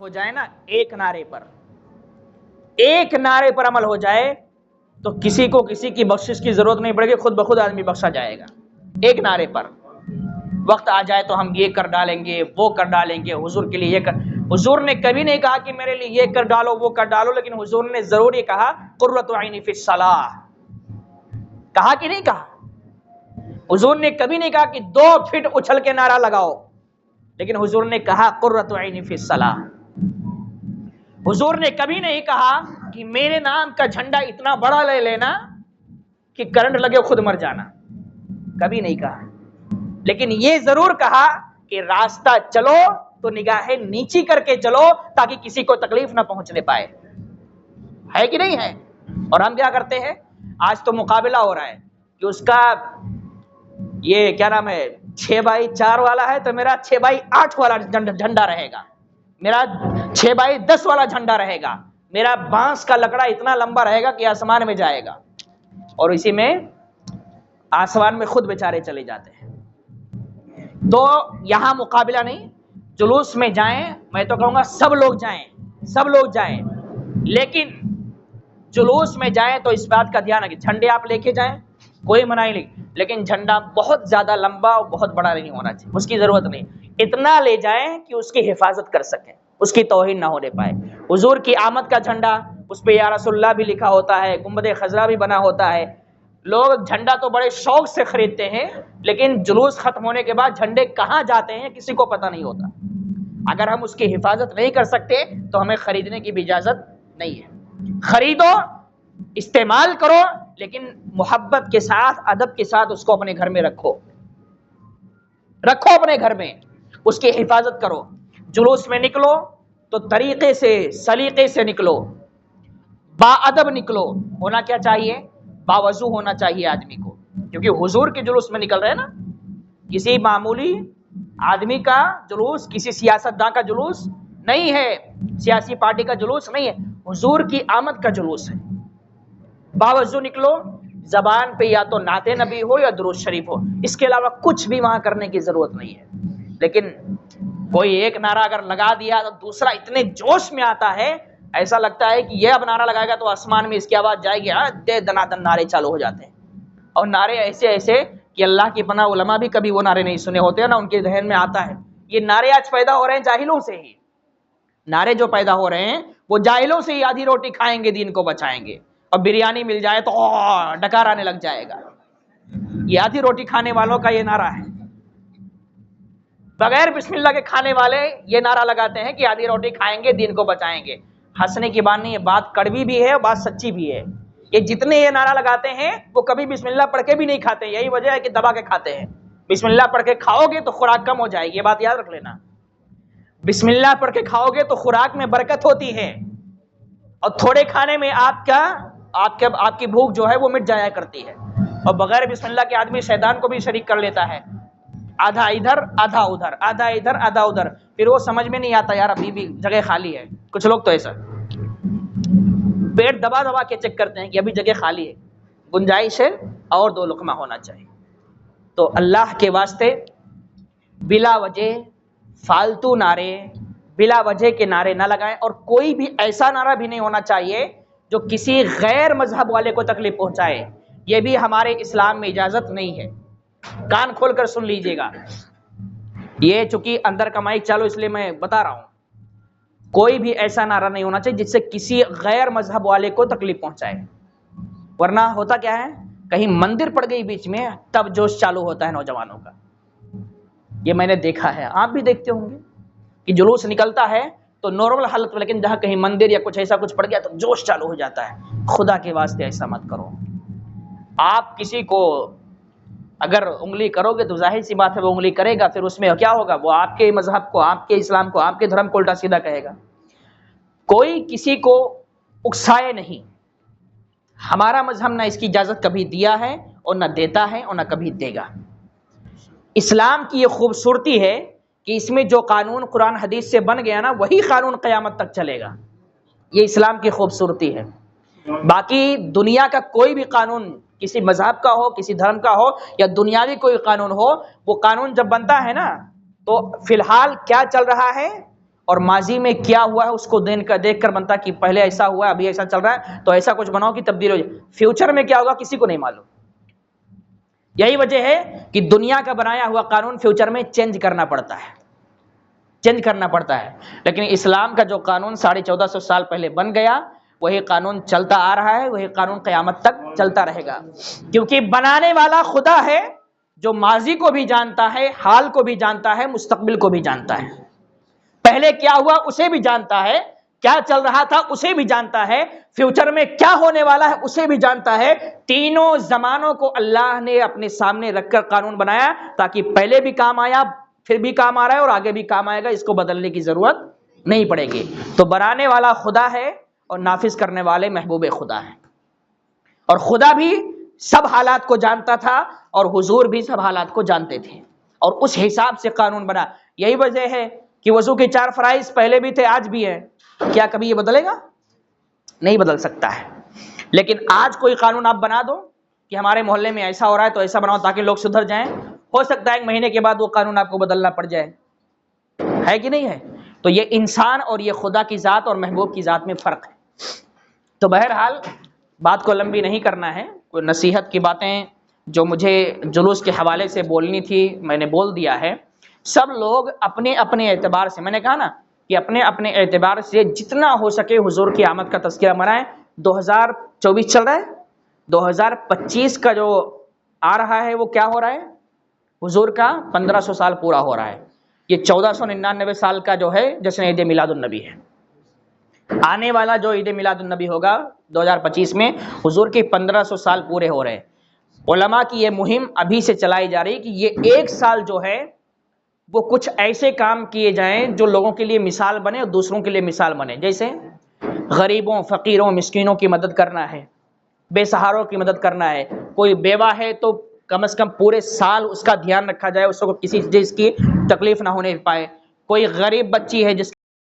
ہو جائے نا ایک نعرے پر عمل ہو جائے تو کسی کو کسی کی بخشش کی ضرورت نہیں پڑے گی، خود بخود آدمی بخشا جائے گا ایک نعرے پر۔ وقت آ جائے تو ہم یہ کر ڈالیں گے، وہ کر ڈالیں گے، حضور کے لیے یہ کر۔ حضور نے کبھی نہیں کہا کہ میرے لیے یہ کر ڈالو وہ کر ڈالو، لیکن حضور نے ضرور یہ کہا قرۃ عینی فی الصلاۃ، کہا کہ نہیں کہا؟ حضور نے کبھی نہیں کہا کہ 2 فٹ اچھل کے نعرہ لگاؤ، لیکن حضور نے کہا قرۃ عینی فی الصلاۃ۔ حضور نے کبھی نہیں کہا کہ میرے نام کا جھنڈا اتنا بڑا لے لینا کہ کرنٹ لگے خود مر جانا، کبھی نہیں کہا، لیکن یہ ضرور کہا کہ راستہ چلو تو نگاہیں نیچی کر کے چلو تاکہ کسی کو تکلیف نہ پہنچنے پائے، ہے کہ نہیں ہے؟ اور ہم کیا کرتے ہیں؟ آج تو مقابلہ ہو رہا ہے کہ اس کا یہ کیا نام ہے 6x4 والا ہے تو میرا 6x8 والا جھنڈا رہے گا، میرا 6x10 والا جھنڈا رہے گا، میرا بانس کا لکڑا اتنا لمبا رہے گا کہ آسمان میں جائے گا، اور اسی میں آسمان میں خود بیچارے چلے جاتے ہیں۔ تو یہاں مقابلہ نہیں، جلوس میں جائیں، میں تو کہوں گا سب لوگ جائیں، لیکن جلوس میں جائیں تو اس بات کا دھیان رکھیں جھنڈے آپ لے کے جائیں، کوئی منائی نہیں، لیکن جھنڈا بہت زیادہ لمبا اور بہت بڑا نہیں ہونا چاہیے، اس کی ضرورت نہیں، اتنا لے جائیں کہ اس کی حفاظت کر سکیں، اس کی توہین نہ ہونے پائے۔ حضور کی آمد کا جھنڈا، اس پہ یا رسول اللہ بھی لکھا ہوتا ہے، گنبد خضرا بھی بنا ہوتا ہے، لوگ جھنڈا تو بڑے شوق سے خریدتے ہیں، لیکن جلوس ختم ہونے کے بعد جھنڈے کہاں جاتے ہیں کسی کو پتہ نہیں ہوتا۔ اگر ہم اس کی حفاظت نہیں کر سکتے تو ہمیں خریدنے کی بھی اجازت نہیں ہے۔ خریدو، استعمال کرو، لیکن محبت کے ساتھ، ادب کے ساتھ اس کو اپنے گھر میں رکھو اپنے گھر میں، اس کی حفاظت کرو۔ جلوس میں نکلو تو طریقے سے، سلیقے سے نکلو، با ادب نکلو، ہونا کیا چاہیے؟ باوضو ہونا چاہیے آدمی کو، کیونکہ حضور کے جلوس میں نکل رہے ہیں نا، کسی معمولی آدمی کا جلوس، کسی سیاستدان کا جلوس نہیں ہے، سیاسی پارٹی کا جلوس نہیں ہے، حضور کی آمد کا جلوس ہے۔ باوضو نکلو، زبان پہ یا تو نعت نبی ہو یا درود شریف ہو، اس کے علاوہ کچھ بھی وہاں کرنے کی ضرورت نہیں ہے۔ لیکن کوئی ایک نعرہ اگر لگا دیا تو دوسرا اتنے جوش میں آتا ہے، ایسا لگتا ہے کہ یہ اب نعرہ لگائے گا تو آسمان میں اس کی آواز جائے گی، دے دنادن نعرے چالو ہو جاتے ہیں، اور نعرے ایسے کہ اللہ کی پناہ علماء بھی کبھی وہ نعرے نہیں سنے ہوتے ہیں، نہ ان کے ذہن میں آتا ہے۔ یہ نعرے آج پیدا ہو رہے ہیں جاہلوں سے ہی، نعرے جو پیدا ہو رہے ہیں وہ جاہلوں سے ہی، آدھی روٹی کھائیں گے دین کو بچائیں گے، اور بریانی مل جائے تو ڈکار آنے لگ جائے گا، یہ آدھی روٹی کھانے والوں کا یہ نعرہ ہے۔ بغیر بسم اللہ کے کھانے والے یہ نعرہ لگاتے ہیں کہ آدھی روٹی کھائیں گے دین کو بچائیں گے۔ ہنسنے کی بات نہیں ہے، بات کڑوی بھی ہے اور بات سچی بھی ہے۔ یہ جتنے یہ نعرہ لگاتے ہیں وہ کبھی بسم اللہ پڑھ کے بھی نہیں کھاتے، یہی وجہ ہے کہ دبا کے کھاتے ہیں۔ بسم اللہ پڑھ کے کھاؤ گے تو خوراک کم ہو جائے گی، یہ بات یاد رکھ لینا۔ بسم اللہ پڑھ کے کھاؤ گے تو خوراک میں برکت ہوتی ہے، اور تھوڑے کھانے میں آپ کی بھوک جو ہے وہ مٹ جایا کرتی ہے، اور بغیر بسم اللہ کے آدمی شیطان کو بھی شریک کر لیتا ہے، آدھا ادھر آدھا ادھر، آدھا ادھر آدھا ادھر، پھر وہ سمجھ میں نہیں آتا یار ابھی بھی جگہ خالی ہے۔ کچھ لوگ تو ایسا پیٹ دبا دبا کے چیک کرتے ہیں کہ ابھی جگہ خالی ہے، گنجائش ہے اور 2 لقمہ ہونا چاہیے۔ تو اللہ کے واسطے بلا وجہ فالتو نعرے، بلا وجہ کے نعرے نہ لگائیں، اور کوئی بھی ایسا نعرہ بھی نہیں ہونا چاہیے جو کسی غیر مذہب والے کو تکلیف پہنچائے، یہ بھی ہمارے اسلام میں اجازت نہیں ہے۔ کان کھول کر سن لیجئے گا، یہ چونکہ اندر کا مائک چالو اس لیے میں بتا رہا ہوں، کوئی بھی ایسا نعرہ نہیں ہونا چاہیے جس سے کسی غیر مذہب والے کو تکلیف پہنچائے، ورنہ ہوتا کیا ہے، کہیں مندر پڑ گئی بیچ میں تب جوش چالو ہوتا ہے نوجوانوں کا۔ یہ میں نے دیکھا ہے، آپ بھی دیکھتے ہوں گے کہ جلوس نکلتا ہے تو نارمل حالت میں، لیکن جہاں کہیں مندر یا کچھ ایسا کچھ پڑ گیا تو جوش چالو ہو جاتا ہے۔ خدا کے واسطے ایسا مت کرو۔ آپ کسی کو اگر انگلی کرو گے تو ظاہر سی بات ہے وہ انگلی کرے گا، پھر اس میں کیا ہوگا، وہ آپ کے مذہب کو، آپ کے اسلام کو، آپ کے دھرم کو الٹا سیدھا کہے گا۔ کوئی کسی کو اکسائے نہیں، ہمارا مذہب نہ اس کی اجازت کبھی دیا ہے اور نہ دیتا ہے اور نہ کبھی دے گا۔ اسلام کی یہ خوبصورتی ہے کہ اس میں جو قانون قرآن حدیث سے بن گیا نا وہی قانون قیامت تک چلے گا، یہ اسلام کی خوبصورتی ہے۔ باقی دنیا کا کوئی بھی قانون، کسی مذہب کا ہو، کسی دھرم کا ہو، یا دنیاوی کوئی قانون ہو، وہ قانون جب بنتا ہے نا تو فی الحال کیا چل رہا ہے، اور ماضی میں کیا ہوا ہے اس کو دیکھ کر بنتا کہ پہلے ایسا ہوا ہے ابھی ایسا چل رہا ہے تو ایسا کچھ بناؤ کہ تبدیل ہو جائے. فیوچر میں کیا ہوگا کسی کو نہیں معلوم. یہی وجہ ہے کہ دنیا کا بنایا ہوا قانون فیوچر میں چینج کرنا پڑتا ہے. لیکن اسلام کا جو قانون 1450 سال پہلے بن گیا وہی قانون چلتا آ رہا ہے, وہی قانون قیامت تک چلتا رہے گا, کیونکہ بنانے والا خدا ہے جو ماضی کو بھی جانتا ہے, حال کو بھی جانتا ہے, مستقبل کو بھی جانتا ہے. پہلے کیا ہوا اسے بھی جانتا ہے, کیا چل رہا تھا اسے بھی جانتا ہے, فیوچر میں کیا ہونے والا ہے اسے بھی جانتا ہے. تینوں زمانوں کو اللہ نے اپنے سامنے رکھ کر قانون بنایا تاکہ پہلے بھی کام آیا, پھر بھی کام آ رہا ہے اور آگے بھی کام آئے گا, اس کو بدلنے کی ضرورت نہیں پڑے گی. تو بنانے والا خدا ہے اور نافذ کرنے والے محبوب خدا ہیں. اور خدا بھی سب حالات کو جانتا تھا اور حضور بھی سب حالات کو جانتے تھے اور اس حساب سے قانون بنا. یہی وجہ ہے کہ وضو کے 4 فرائض پہلے بھی تھے آج بھی ہیں. کیا کبھی یہ بدلے گا؟ نہیں بدل سکتا ہے. لیکن آج کوئی قانون آپ بنا دو کہ ہمارے محلے میں ایسا ہو رہا ہے تو ایسا بناؤ تاکہ لوگ سدھر جائیں, ہو سکتا ہے 1 مہینے کے بعد وہ قانون آپ کو بدلنا پڑ جائے, ہے کہ نہیں ہے؟ تو یہ انسان اور یہ خدا کی ذات اور محبوب کی ذات میں فرق ہے. تو بہرحال بات کو لمبی نہیں کرنا ہے, کوئی نصیحت کی باتیں جو مجھے جلوس کے حوالے سے بولنی تھی میں نے بول دیا ہے. سب لوگ اپنے اپنے اعتبار سے, میں نے کہا نا کہ اپنے اپنے اعتبار سے جتنا ہو سکے حضور کی آمد کا تذکرہ منائیں. 2024 چل رہا ہے, 2025 کا جو آ رہا ہے وہ کیا ہو رہا ہے؟ حضور کا 1500 سال پورا ہو رہا ہے. یہ 1499 سال کا جو ہے جشن عید میلاد النبی ہے. آنے والا جو عید میلاد النبی ہوگا 2025 میں حضور کے 1500 سال پورے ہو رہے ہیں. علماء کی یہ مہم ابھی سے چلائی جا رہی کہ یہ 1 سال جو ہے وہ کچھ ایسے کام کیے جائیں جو لوگوں کے لیے مثال بنے اور دوسروں کے لیے مثال بنے. جیسے غریبوں, فقیروں, مسکینوں کی مدد کرنا ہے, بے سہاروں کی مدد کرنا ہے. کوئی بیوہ ہے تو کم از کم پورے سال اس کا دھیان رکھا جائے, اس کو کسی چیز کی تکلیف نہ ہونے پائے. کوئی غریب بچی ہے جس